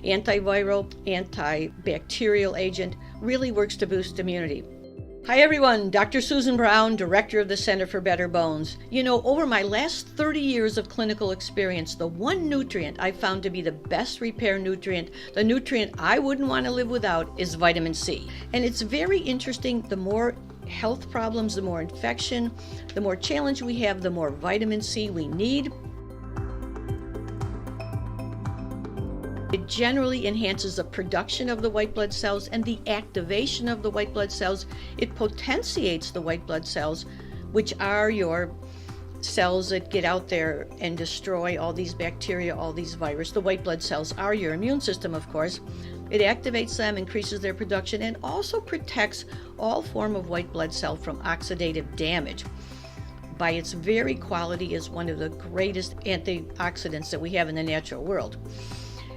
antiviral, antibacterial agent, really works to boost immunity. Hi everyone, Dr. Susan Brown, Director of the Center for Better Bones. You know, over my last 30 years of clinical experience, the one nutrient I found to be the best repair nutrient, the nutrient I wouldn't want to live without, is vitamin C. And it's very interesting, the more health problems, the more infection, the more challenge we have, the more vitamin C we need. It generally enhances the production of the white blood cells and the activation of the white blood cells. It potentiates the white blood cells, which are your cells that get out there and destroy all these bacteria, all these viruses. The white blood cells are your immune system, of course. It activates them, increases their production, and also protects all form of white blood cell from oxidative damage. By its very quality, is one of the greatest antioxidants that we have in the natural world.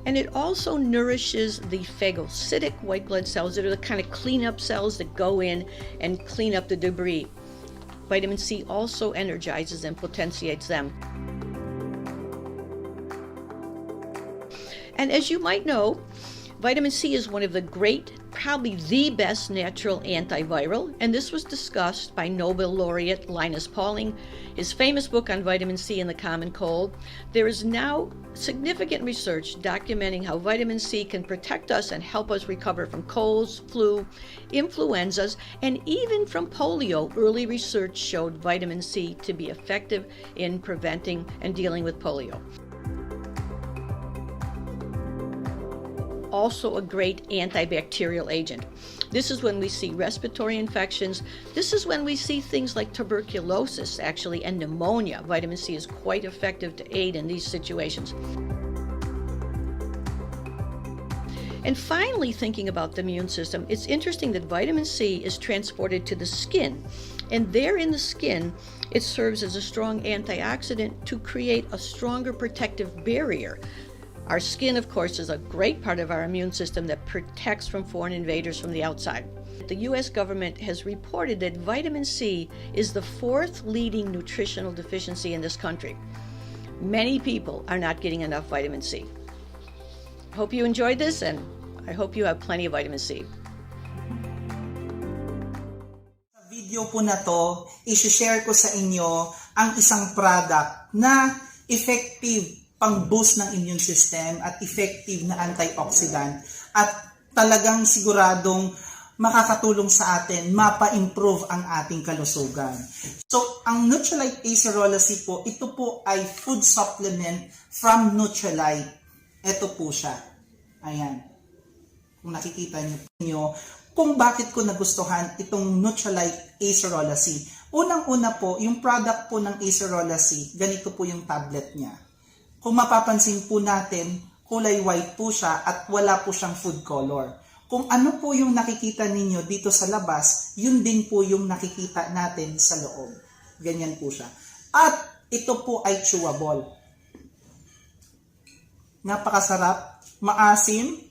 And it also nourishes the phagocytic white blood cells that are the kind of cleanup cells that go in and clean up the debris. Vitamin C also energizes and potentiates them. And as you might know, vitamin C is one of the great, probably the best natural antiviral, and this was discussed by Nobel laureate Linus Pauling, his famous book on vitamin C and the common cold. There is now significant research documenting how vitamin C can protect us and help us recover from colds, flu, influenzas, and even from polio. Early research showed vitamin C to be effective in preventing and dealing with polio. Also a great antibacterial agent. This is when we see respiratory infections. This is when we see things like tuberculosis, actually, and pneumonia. Vitamin C is quite effective to aid in these situations. And finally, thinking about the immune system, it's interesting that vitamin C is transported to the skin. And there in the skin, it serves as a strong antioxidant to create a stronger protective barrier. Our skin, of course, is a great part of our immune system that protects from foreign invaders from the outside. The U.S. government has reported that vitamin C is the fourth leading nutritional deficiency in this country. Many people are not getting enough vitamin C. Hope you enjoyed this, and I hope you have plenty of vitamin C. Sa video po na to, i-share ko sa inyo ang isang product na effective pang-boost ng immune system at effective na antioxidant at talagang siguradong makakatulong sa atin mapa-improve ang ating kalusugan. So, ang Nutrilite Acerola C po, ito po ay food supplement from Nutrilite. Ito po siya. Ayan. Kung nakikita niyo kung bakit ko nagustuhan itong Nutrilite Acerola C. Unang-una po, yung product po ng Acerola C, ganito po yung tablet niya. Kung mapapansin po natin, kulay white po siya at wala po siyang food color. Kung ano po yung nakikita ninyo dito sa labas, yun din po yung nakikita natin sa loob. Ganyan po siya. At ito po ay chewable. Napakasarap, maasim,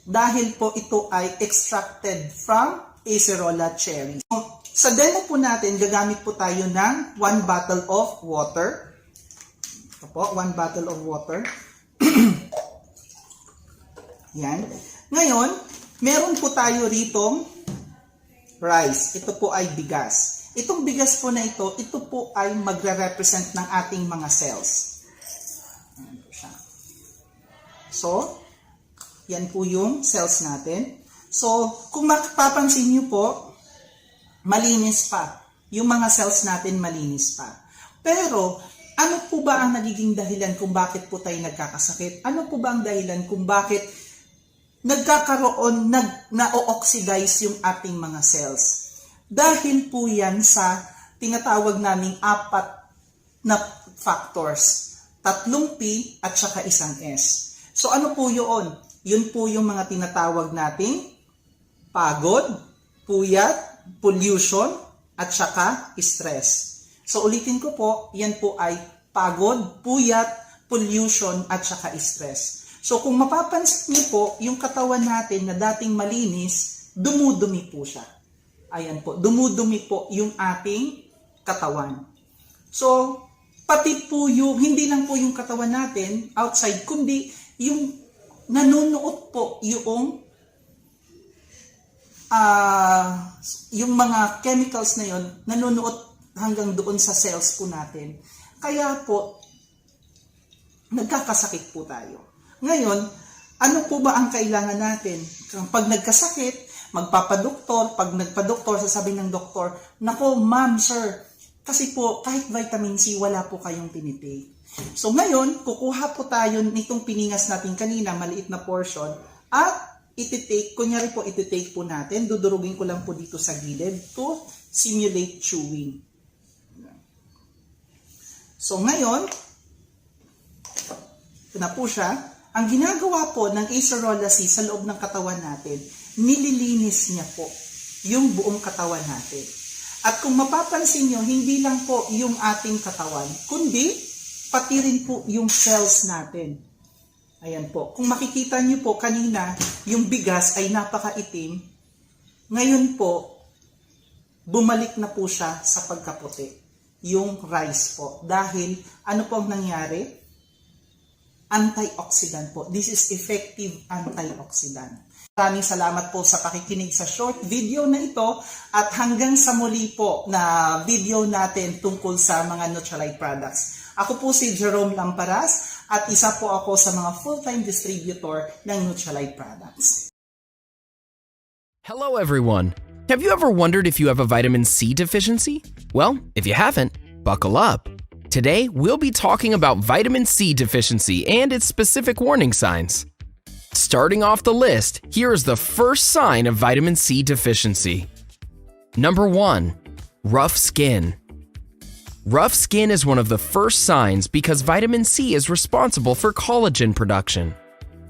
dahil po ito ay extracted from Acerola cherry. Sa demo po natin, gagamit po tayo ng 1 bottle of water. Ito po, 1 bottle of water. Yan. Ngayon, meron po tayo ritong rice. Ito po ay bigas. Itong bigas po na ito po ay magre-represent ng ating mga cells. Yan po siya. So, yan po yung cells natin. So, kung mapapansin nyo po, malinis pa. Yung mga cells natin malinis pa. Pero, ano po ba ang nagiging dahilan kung bakit po tayo nagkakasakit? Ano po ba ang dahilan kung bakit nagkakaroon, na-oxidize yung ating mga cells? Dahil po yan sa tinatawag naming 4 na factors. 3 P at saka 1 S. So ano po yun? Yun po yung mga tinatawag nating pagod, puyat, pollution, at saka stress. So ulitin ko po, yan po ay pagod, puyat, pollution, at saka stress. So kung mapapansin niyo po, yung katawan natin na dating malinis, dumudumi po siya. Ayan po, dumudumi po yung ating katawan. So, pati po yung, hindi lang po yung katawan natin outside, kundi yung nanunuot po yung mga chemicals na yon, nanunuot hanggang doon sa cells po natin. Kaya po, nagkakasakit po tayo. Ngayon, ano po ba ang kailangan natin? Pag nagkasakit, magpapadoktor. Pag nagpadoktor, sasabihin ng doktor, nako, ma'am, sir, kasi po, kahit vitamin C, wala po kayong tinitake. So ngayon, kukuha po tayo nitong piningas natin kanina, maliit na portion, at ititake, kunyari po, ititake po natin, dudurugin ko lang po dito sa gilid to simulate chewing. So ngayon, ito na po siya. Ang ginagawa po ng Acerola C sa loob ng katawan natin, nililinis niya po yung buong katawan natin. At kung mapapansin nyo, hindi lang po yung ating katawan, kundi pati rin po yung cells natin. Ayan po. Kung makikita nyo po kanina, yung bigas ay napakaitim. Ngayon po, bumalik na po siya sa pagkaputi. Yung rice po. Dahil ano po ang nangyari? Antioxidant po. This is effective antioxidant. Maraming salamat po sa pakikinig sa short video na ito at hanggang sa muli po na video natin tungkol sa mga Nutrilite products. Ako po si Jerome Lamparas at isa po ako sa mga full-time distributor ng Nutrilite products. Hello everyone! Have you ever wondered if you have a vitamin C deficiency? Well, if you haven't, buckle up. Today, we'll be talking about vitamin C deficiency and its specific warning signs. Starting off the list, here is the first sign of vitamin C deficiency. Number 1. Rough skin. Rough skin is one of the first signs because vitamin C is responsible for collagen production.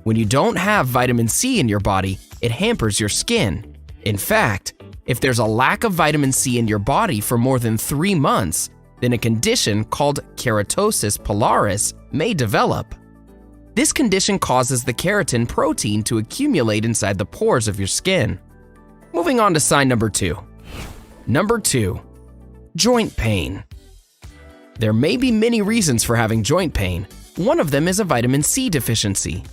When you don't have vitamin C in your body, it hampers your skin. In fact, if there's a lack of vitamin C in your body for more than 3 months, then a condition called keratosis pilaris may develop. This condition causes the keratin protein to accumulate inside the pores of your skin. Moving on to sign number 2. Number 2. Joint pain. There may be many reasons for having joint pain. One of them is a vitamin C deficiency.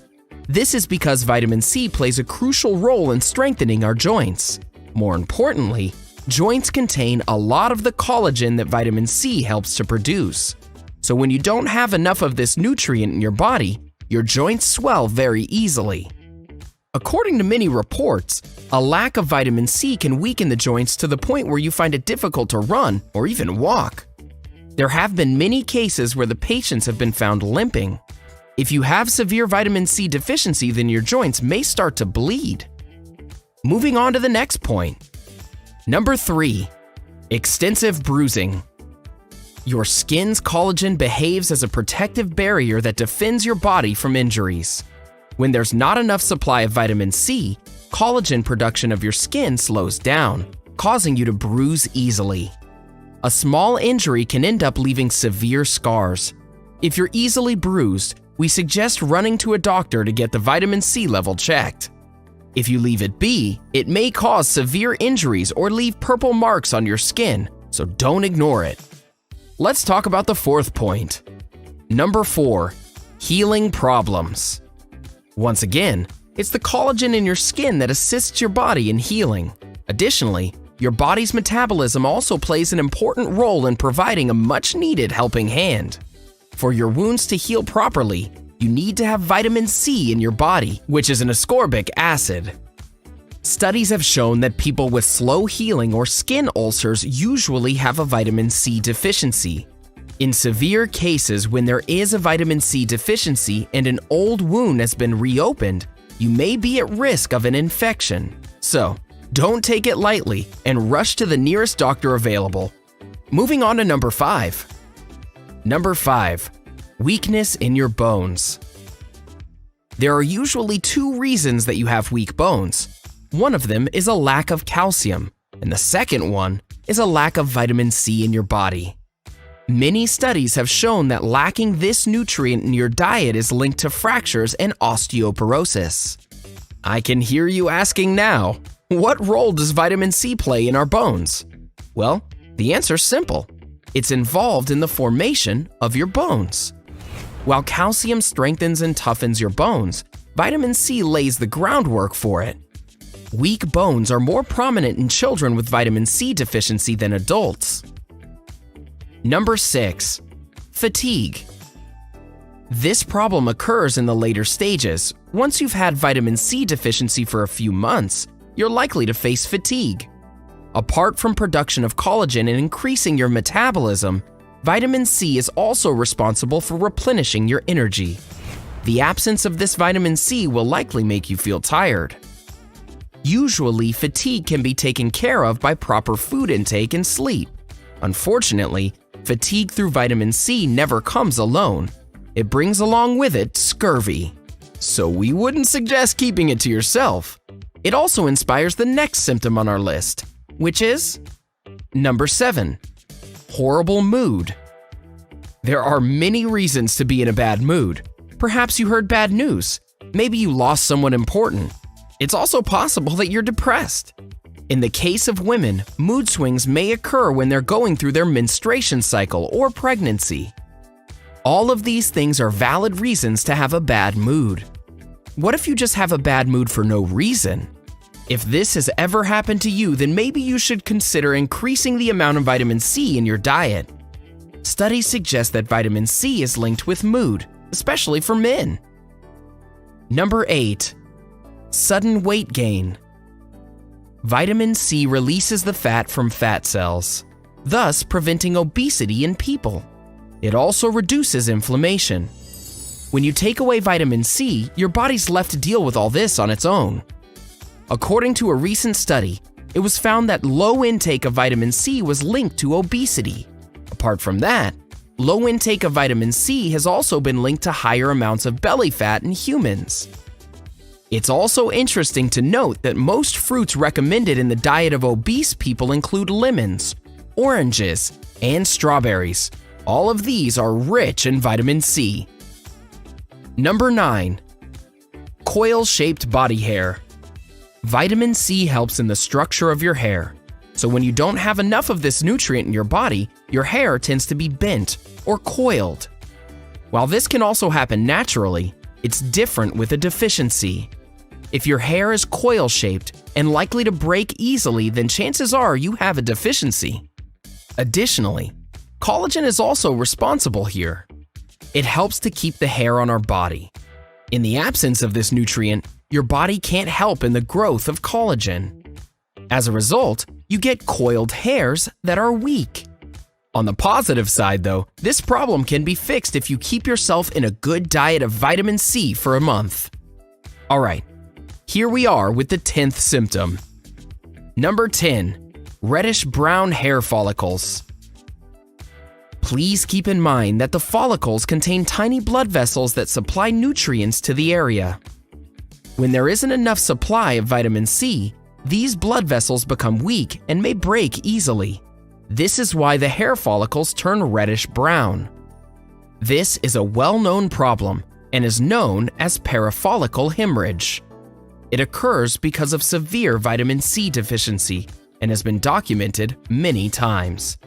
This is because vitamin C plays a crucial role in strengthening our joints. More importantly, joints contain a lot of the collagen that vitamin C helps to produce. So when you don't have enough of this nutrient in your body, your joints swell very easily. According to many reports, a lack of vitamin C can weaken the joints to the point where you find it difficult to run or even walk. There have been many cases where the patients have been found limping. If you have severe vitamin C deficiency, then your joints may start to bleed. Moving on to the next point. Number 3. Extensive bruising. Your skin's collagen behaves as a protective barrier that defends your body from injuries. When there's not enough supply of vitamin C, collagen production of your skin slows down, causing you to bruise easily. A small injury can end up leaving severe scars. If you're easily bruised, we suggest running to a doctor to get the vitamin C level checked. If you leave it be, it may cause severe injuries or leave purple marks on your skin, so don't ignore it. Let's talk about the fourth point. Number 4. Healing problems. Once again, it's the collagen in your skin that assists your body in healing. Additionally, your body's metabolism also plays an important role in providing a much-needed helping hand. For your wounds to heal properly, you need to have vitamin C in your body, which is an ascorbic acid. Studies have shown that people with slow healing or skin ulcers usually have a vitamin C deficiency. In severe cases, when there is a vitamin C deficiency and an old wound has been reopened, you may be at risk of an infection. So, don't take it lightly and rush to the nearest doctor available. Moving on to number 5. Number 5. Weakness in your bones. There are usually 2 reasons that you have weak bones. One of them is a lack of calcium, and the second one is a lack of vitamin C in your body. Many studies have shown that lacking this nutrient in your diet is linked to fractures and osteoporosis. I can hear you asking now, what role does vitamin C play in our bones? Well, the answer's simple. It's involved in the formation of your bones. While calcium strengthens and toughens your bones, vitamin C lays the groundwork for it. Weak bones are more prominent in children with vitamin C deficiency than adults. Number 6. Fatigue. This problem occurs in the later stages. Once you've had vitamin C deficiency for a few months, you're likely to face fatigue. Apart from production of collagen and increasing your metabolism, vitamin C is also responsible for replenishing your energy. The absence of this vitamin C will likely make you feel tired. Usually, fatigue can be taken care of by proper food intake and sleep. Unfortunately, fatigue through vitamin C never comes alone. It brings along with it scurvy. So we wouldn't suggest keeping it to yourself. It also inspires the next symptom on our list, which is number 7. Horrible mood. There are many reasons to be in a bad mood. Perhaps you heard bad news. Maybe you lost someone important. It's also possible that you're depressed. In the case of women, mood swings may occur when they're going through their menstruation cycle or pregnancy. All of these things are valid reasons to have a bad mood. What if you just have a bad mood for no reason? If this has ever happened to you, then maybe you should consider increasing the amount of vitamin C in your diet. Studies suggest that vitamin C is linked with mood, especially for men. Number 8. Sudden weight gain. Vitamin C releases the fat from fat cells, thus preventing obesity in people. It also reduces inflammation. When you take away vitamin C, your body's left to deal with all this on its own. According to a recent study, it was found that low intake of vitamin C was linked to obesity. Apart from that, low intake of vitamin C has also been linked to higher amounts of belly fat in humans. It's also interesting to note that most fruits recommended in the diet of obese people include lemons, oranges, and strawberries. All of these are rich in vitamin C. Number 9. Coil-shaped body hair. Vitamin C helps in the structure of your hair. So when you don't have enough of this nutrient in your body, your hair tends to be bent or coiled. While this can also happen naturally, it's different with a deficiency. If your hair is coil-shaped and likely to break easily, then chances are you have a deficiency. Additionally, collagen is also responsible here. It helps to keep the hair on our body. In the absence of this nutrient, your body can't help in the growth of collagen. As a result, you get coiled hairs that are weak. On the positive side though, this problem can be fixed if you keep yourself in a good diet of vitamin C for a month. Alright, here we are with the 10th symptom. Number 10. Reddish-brown hair follicles. Please keep in mind that the follicles contain tiny blood vessels that supply nutrients to the area. When there isn't enough supply of vitamin C, these blood vessels become weak and may break easily. This is why the hair follicles turn reddish-brown. This is a well-known problem and is known as parafollicle hemorrhage. It occurs because of severe vitamin C deficiency and has been documented many times.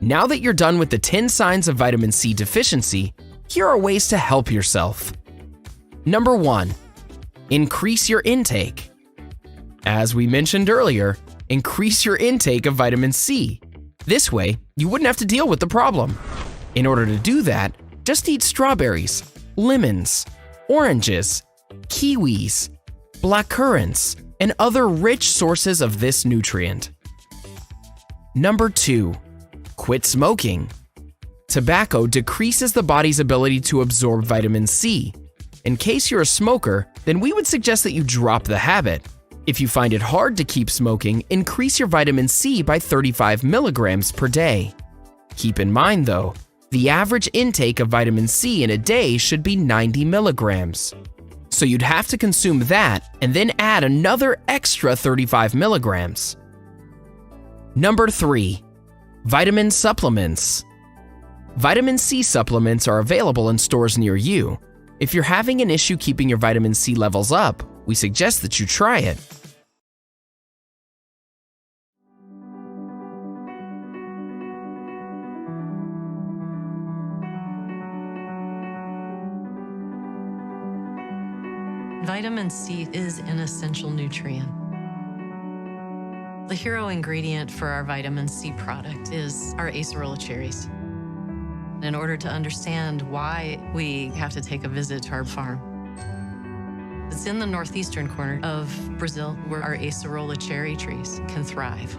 Now that you're done with the 10 signs of vitamin C deficiency, here are ways to help yourself. Number 1. Increase your intake. As we mentioned earlier, increase your intake of vitamin C. This way, you wouldn't have to deal with the problem. In order to do that, just eat strawberries, lemons, oranges, kiwis, blackcurrants, and other rich sources of this nutrient. Number 2. Quit smoking. Tobacco decreases the body's ability to absorb vitamin C. In case you're a smoker, then we would suggest that you drop the habit. If you find it hard to keep smoking, increase your vitamin C by 35 milligrams per day. Keep in mind though, the average intake of vitamin C in a day should be 90 milligrams. So you'd have to consume that and then add another extra 35 milligrams. Number 3. Vitamin supplements. Vitamin C supplements are available in stores near you. If you're having an issue keeping your vitamin C levels up, we suggest that you try it. Vitamin C is an essential nutrient. The hero ingredient for our vitamin C product is our acerola cherries. In order to understand why we have to take a visit to our farm, it's in the northeastern corner of Brazil where our acerola cherry trees can thrive.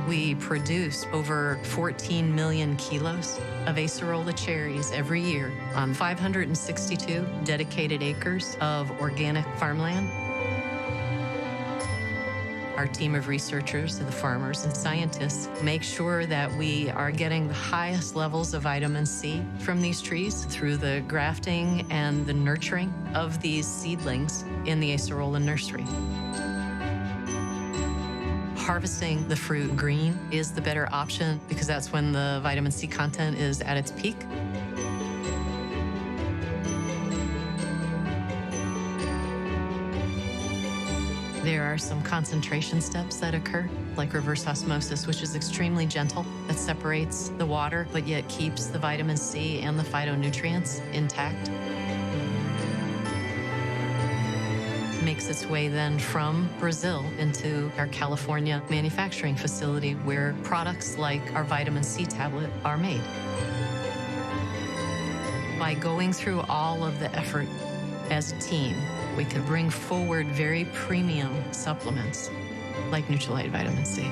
We produce over 14 million kilos of acerola cherries every year on 562 dedicated acres of organic farmland. Our team of researchers, the farmers and scientists, make sure that we are getting the highest levels of vitamin C from these trees through the grafting and the nurturing of these seedlings in the acerola nursery. Harvesting the fruit green is the better option because that's when the vitamin C content is at its peak. There are some concentration steps that occur, like reverse osmosis, which is extremely gentle, that separates the water, but yet keeps the vitamin C and the phytonutrients intact. Makes its way then from Brazil into our California manufacturing facility where products like our vitamin C tablet are made. By going through all of the effort as a team, we could bring forward very premium supplements like Nutrilite Vitamin C.